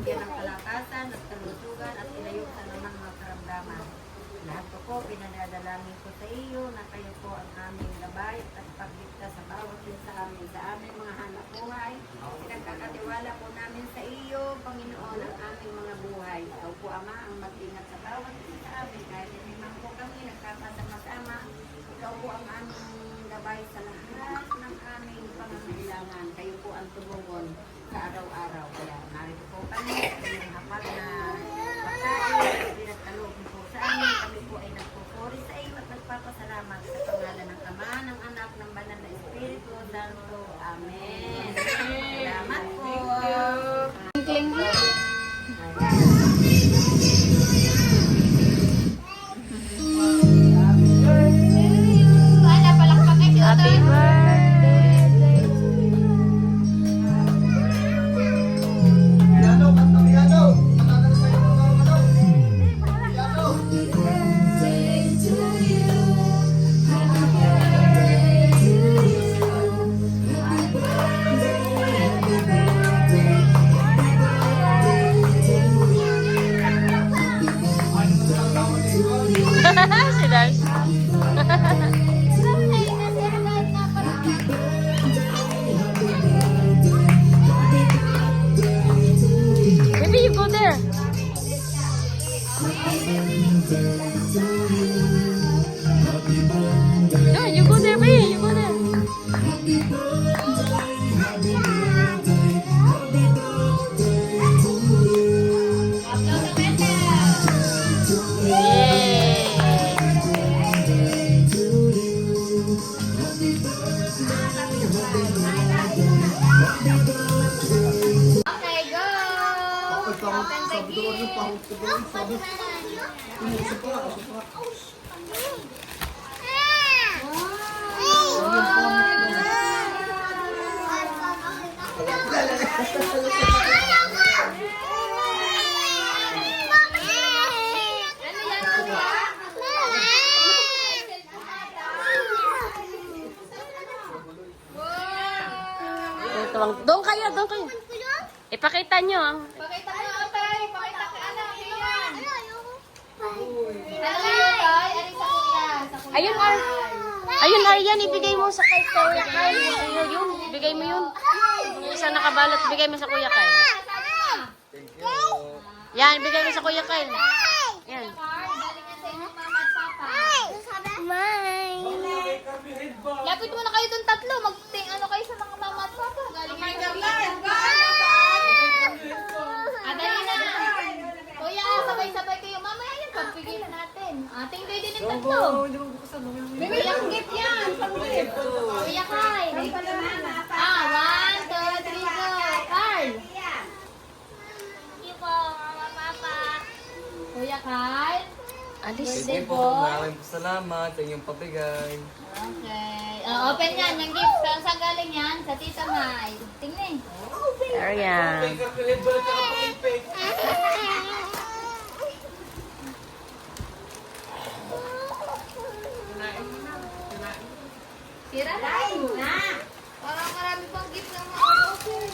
bigyan ng kalakasan at kalusugan at ilayo sa namang mga karamdaman. Lahat po pinadadalangin ko sa iyo na kayo po ang aming gabay at pagligtas sa bawat isa sa aming mga hanap buhay. Pinagkakatiwala po namin sa iyo, Panginoon, ang aming mga buhay. Ikaw po, Ama, ang mag-ingat sa bawat isa sa amin. Kahit hindi man po kami nagkakasama-sama, ikaw po ang aming gabay sa lahat ng aming pangangailangan. Kayo po ang tumugon sa araw-araw. Kaya narito po kami sa inyong hapag na pagkain, pinagkaloob po sa amin. Kami po ay nagpupuri sa iyo at nagpapasalamat sa pangalan ng Ama, ng Anak, ng Banal na Espiritu Santo. Amen. Salamat po. Happy birthday. Si Dars. Maybe you go there. No, you go there, baby. You go there. Okay, go! Doon kayo, doon kayo. Ipakita nyo. Pakita mo, Tay! Pakita ka, anak! Yan! Ano yun, Tay? Ano sa kuya? Sa kuya. Ayun, ayun, Aryan, ibigay mo sa kay Kuya Kyle. Ayun, yun, ibigay mo yun. Yung isa nakabalot, ibigay mo sa Kuya Kyle. Yan, ibigay mo sa Kuya Kyle. Yan. Galing yan sa inyong mama at papa. Lapit mo na kayo dun tatlo. Ano kayo sa mga mama at papa. Galing yan sa dali na. Kuya, sabay-sabay kayo. Mamaya yan, pagpigilan natin. Ating kayo din yung tatlo. May yung gift yan. Kuya Kai. 1, 2, 3, go. Carl. Sige po, mama, papa. Kuya Kai. Alis. Sige po, maraming salamat sa inyong pabigay. Okay. Open yan, yung gift. Saan galing yan? Sa Tita Mai. Tingnan. Aryan. Sira na. Parang marami pang gift na ma-open.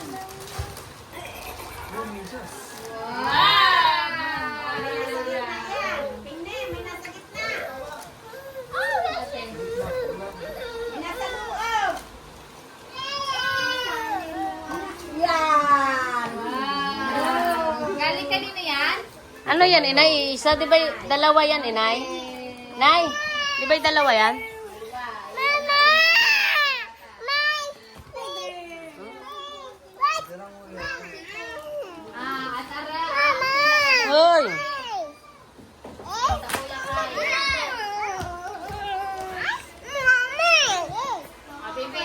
Galing kanino yan? Ano yan, inay? Isa, di ba dalawa yan, inay? Nay, di ba dalawa yan? At ara. Hoy! Bebe,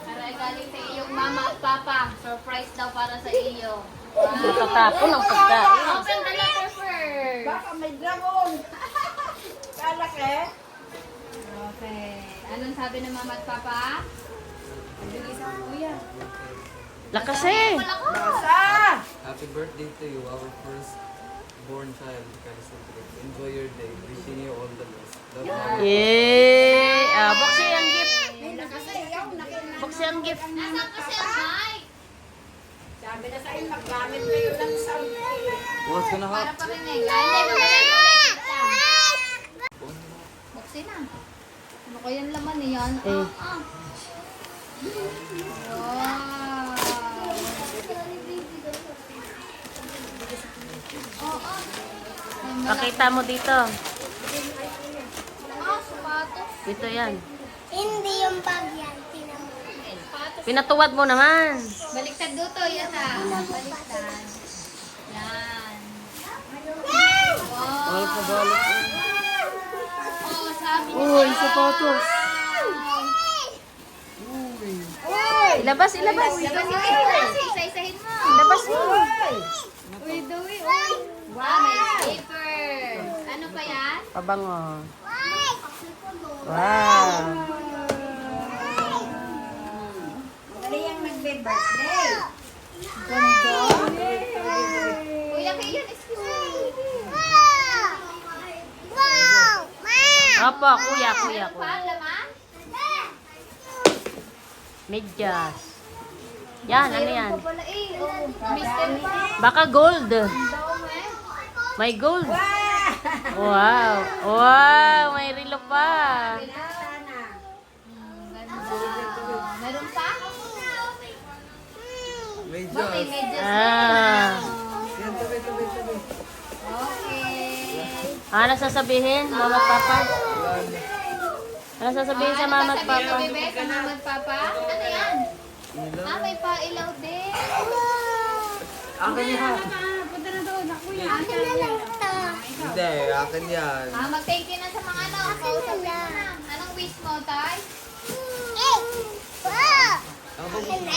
para galing sa iyong mama at papa. Surprise daw para sa iyo. Matatapon ang pagkain. Open the letter first. Baka may dragon. Kalaki. Okay. Anong sabi ng mama at papa? Bigay sa kuya. Lakas eh. Basa. Happy birthday to you, our first born child. Enjoy your day. Wishing you all the best. Love, Mama. Yay! Boxy ang gift. Kasi yaw, Boxy ang gift. Nasaan ko si Mike? Sabi na sa'yo, maggamit kayo ng sample. What's gonna Para happen? pa rin eh. Hindi, mamaya. Buksin na. Ano ko yan laman eh yan? Eh. Wow. Pakita mo dito. Sapatos. Dito yan. Hindi yung bag yan. Tinan mo. Sapatos. Pinatuwad mo naman. Baliktad dito, yan ha. Baliktad. Yan. Wow. Balot na balot. Oh, sabi niya. Uy, sapatos. Ilabas, ilabas. Isa-isahin mo. Ilabas mo. Uy, Dewey. Wow, may slipper. Ano pa yan? Pabango. Wow. Dali yung nagbe-birthday. Ganda. Kuya, kayo yan. Excuse me. Wow! Opo, kuya, kuya, Pa, kuya. laman? Medyas. Yan, ano yan? Mayroon pa pala eh. Oh, mystery pa. Baka gold. Daw mo eh. May gold. Wow. Wow, may relo pa. Sana. Ganda. Meron pa? May Bakit just. medyas Ah. Yan, tabi, tabi, tabi. Okay. Ano sasabihin, mama at papa? Ano sasabihin sa mama at Sabi papa? mo, bebe, sa mama at papa? Ano yan? Ilaw. Ah, may pailaw din. Akin yan. Akin na lang ito. Hindi, akin yan. Ah, mag-thank you na sa mga ano. Kausapin mo na. Anong wish mo, Tay? Wow! Ako ba? Akin na